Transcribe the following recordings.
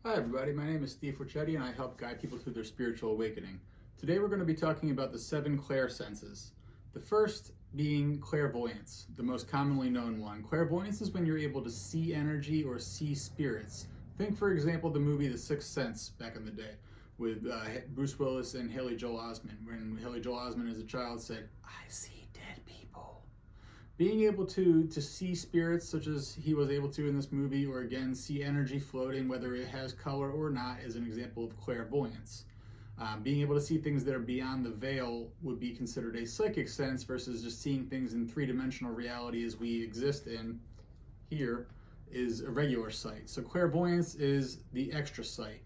Hi everybody, my name is Steve Forchetti and I help guide people through their spiritual awakening. Today we're going to be talking about the 7 Clair senses. The first being clairvoyance, the most commonly known one. Clairvoyance is when you're able to see energy or see spirits. Think, for example, the movie The Sixth Sense back in the day with Bruce Willis and Haley Joel Osment, when Haley Joel Osment as a child said, "I see dead people." Being able to see spirits such as he was able to in this movie, or again see energy floating whether it has color or not, is an example of clairvoyance. Being able to see things that are beyond the veil would be considered a psychic sense versus just seeing things in three-dimensional reality as we exist in here is a regular sight. So clairvoyance is the extra sight.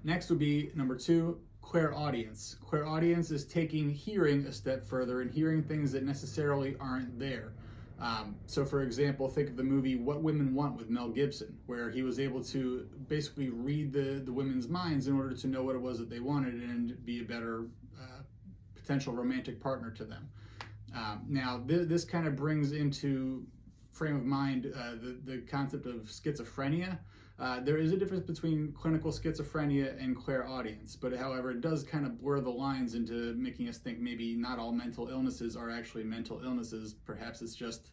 Next would be number 2, clairaudience. Clairaudience is taking hearing a step further and hearing things that necessarily aren't there. So for example, think of the movie What Women Want with Mel Gibson, where he was able to basically read the women's minds in order to know what it was that they wanted and be a better potential romantic partner to them. Now, this kind of brings into frame of mind the concept of schizophrenia. There is a difference between clinical schizophrenia and clairaudience, but however, it does kind of blur the lines into making us think maybe not all mental illnesses are actually mental illnesses. Perhaps it's just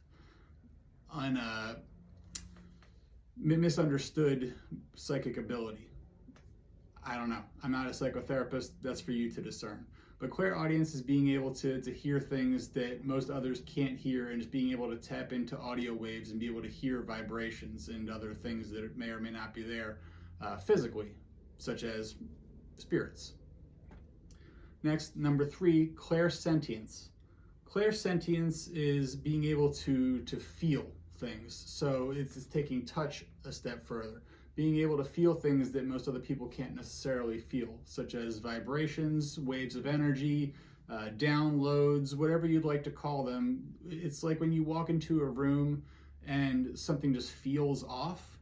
misunderstood psychic ability. I don't know. I'm not a psychotherapist. That's for you to discern. But clairaudience is being able to hear things that most others can't hear, and just being able to tap into audio waves and be able to hear vibrations and other things that may or may not be there physically, such as spirits. Next, number 3, clairsentience. Clairsentience is being able to feel things. So it's taking touch a step further. Being able to feel things that most other people can't necessarily feel, such as vibrations, waves of energy, downloads, whatever you'd like to call them. It's like when you walk into a room and something just feels off,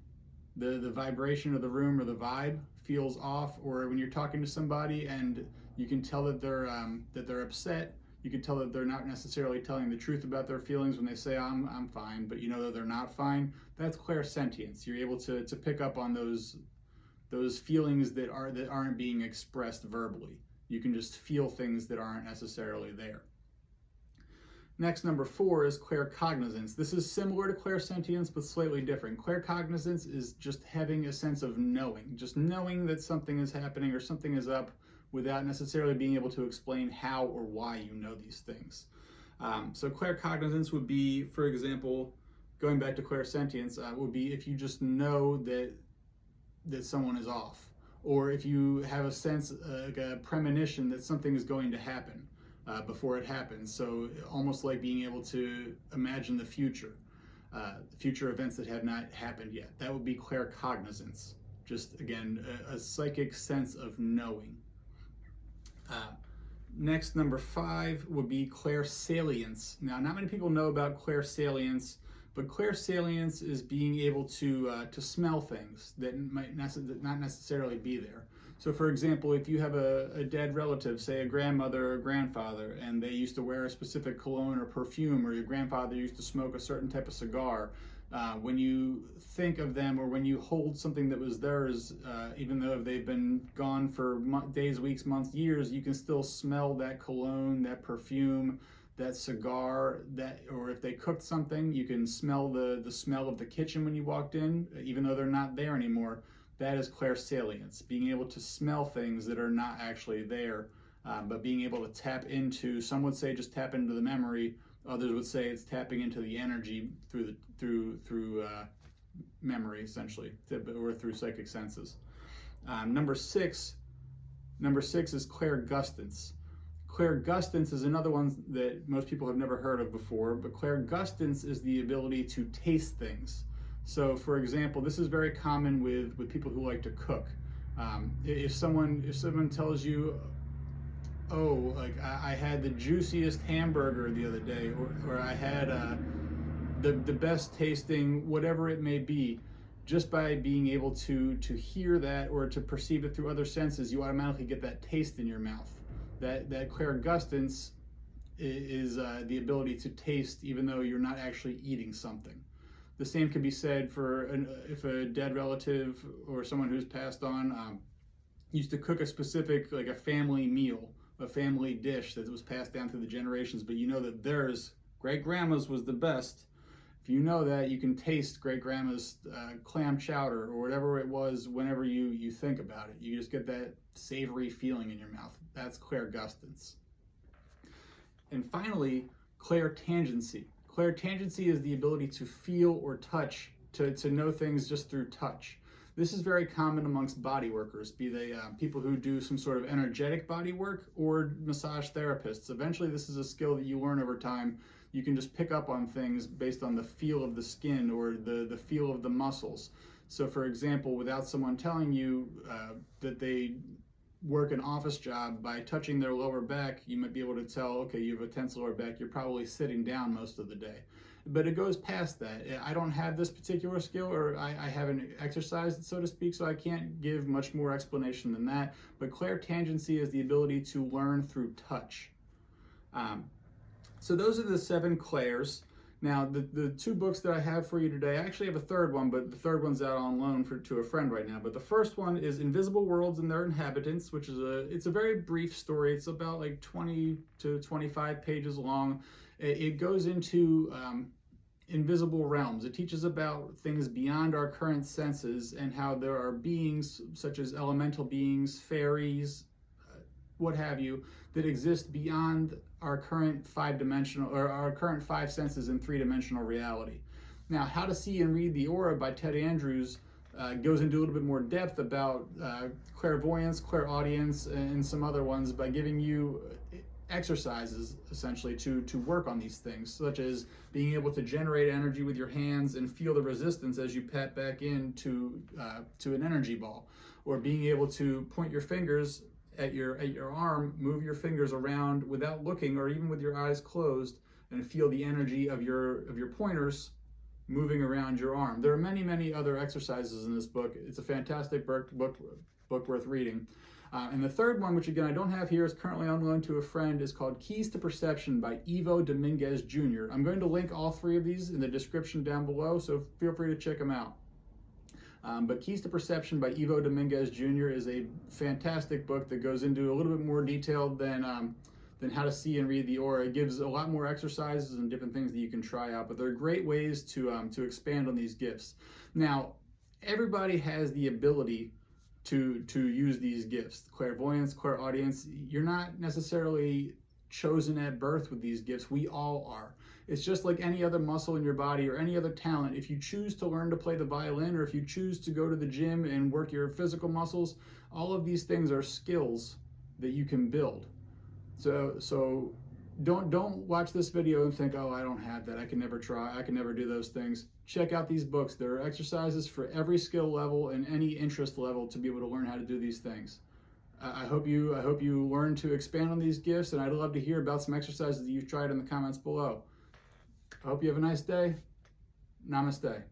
the vibration of the room or the vibe feels off, or when you're talking to somebody and you can tell that they're upset. You can tell that they're not necessarily telling the truth about their feelings when they say, I'm fine, but you know that they're not fine. That's clairsentience. You're able to pick up on those feelings that aren't being expressed verbally. You can just feel things that aren't necessarily there. Next, number 4 is claircognizance. This is similar to clairsentience, but slightly different. Claircognizance is just having a sense of knowing, just knowing that something is happening or something is up, without necessarily being able to explain how or why you know these things. So claircognizance would be, for example, going back to clairsentience, would be if you just know that someone is off, or if you have a sense, like a premonition that something is going to happen before it happens. So almost like being able to imagine the future events that have not happened yet. That would be claircognizance. Just again, a psychic sense of knowing. Next, number 5 would be clairsalience. Now, not many people know about clairsalience, but clairsalience is being able to smell things that might not necessarily be there. So, for example, if you have a dead relative, say a grandmother or grandfather, and they used to wear a specific cologne or perfume, or your grandfather used to smoke a certain type of cigar, when you think of them or when you hold something that was theirs, even though they've been gone for days, weeks, months, years, you can still smell that cologne, that perfume, that cigar, or if they cooked something, you can smell the smell of the kitchen when you walked in, even though they're not there anymore. That is clairsalience, being able to smell things that are not actually there, but being able to tap into, some would say just tap into the memory, others would say it's tapping into the energy through memory, essentially, or through psychic senses. Number six is Clairgustance. Clairgustance is another one that most people have never heard of before, but Clairgustance is the ability to taste things. So, for example, this is very common with people who like to cook. If someone tells you, oh, like I had the juiciest hamburger the other day, or I had the best tasting, whatever it may be, just by being able to hear that or to perceive it through other senses, you automatically get that taste in your mouth. That clairgustance is the ability to taste even though you're not actually eating something. The same could be said for if a dead relative or someone who's passed on used to cook a specific, like a family meal, a family dish that was passed down through the generations, but you know that theirs, great grandma's, was the best. If you know that, you can taste great grandma's clam chowder or whatever it was whenever you think about it. You just get that savory feeling in your mouth. That's Clairgustance. And finally, Clairtangency. Clairtangency is the ability to feel or touch, to know things just through touch. This is very common amongst body workers, be they people who do some sort of energetic body work or massage therapists. Eventually, this is a skill that you learn over time. You can just pick up on things based on the feel of the skin or the feel of the muscles. So for example, without someone telling you that they work an office job, by touching their lower back, you might be able to tell, okay, you have a tense lower back, you're probably sitting down most of the day. But it goes past that. I don't have this particular skill, or I haven't exercised it, so to speak, so I can't give much more explanation than that. But Clairtangency is the ability to learn through touch. So those are the 7 clairs. Now, the 2 books that I have for you today, I actually have a third one, but the third one's out on loan to a friend right now. But the first one is Invisible Worlds and Their Inhabitants, which is it's a very brief story. It's about like 20 to 25 pages long. It goes into invisible realms. It teaches about things beyond our current senses and how there are beings such as elemental beings, fairies, what have you, that exist beyond our current 5-dimensional, or our current 5 senses in 3-dimensional reality. Now, How to See and Read the Aura by Ted Andrews goes into a little bit more depth about clairvoyance, clairaudience, and some other ones by giving you exercises essentially to work on these things, such as being able to generate energy with your hands and feel the resistance as you pat back into to an energy ball, or being able to point your fingers at your arm, move your fingers around without looking, or even with your eyes closed, and feel the energy of your pointers moving around your arm. There are many other exercises in this book. It's a fantastic book worth reading. And the third one, which again I don't have here, is currently on loan to a friend, is called Keys to Perception by Ivo Dominguez Jr. I'm going to link all 3 of these in the description down below, so feel free to check them out. But Keys to Perception by Ivo Dominguez Jr. is a fantastic book that goes into a little bit more detail than How to See and Read the Aura. It gives a lot more exercises and different things that you can try out, but they're great ways to expand on these gifts. Now, everybody has the ability to use these gifts. Clairvoyance, clairaudience, you're not necessarily chosen at birth with these gifts. We all are. It's just like any other muscle in your body or any other talent. If you choose to learn to play the violin, or if you choose to go to the gym and work your physical muscles, all of these things are skills that you can build. So don't watch this video and think, oh, I don't have that, I can never try, I can never do those things. Check out these books. There are exercises for every skill level and any interest level to be able to learn how to do these things. I hope you learn to expand on these gifts, and I'd love to hear about some exercises that you've tried in the comments below. I hope you have a nice day. Namaste.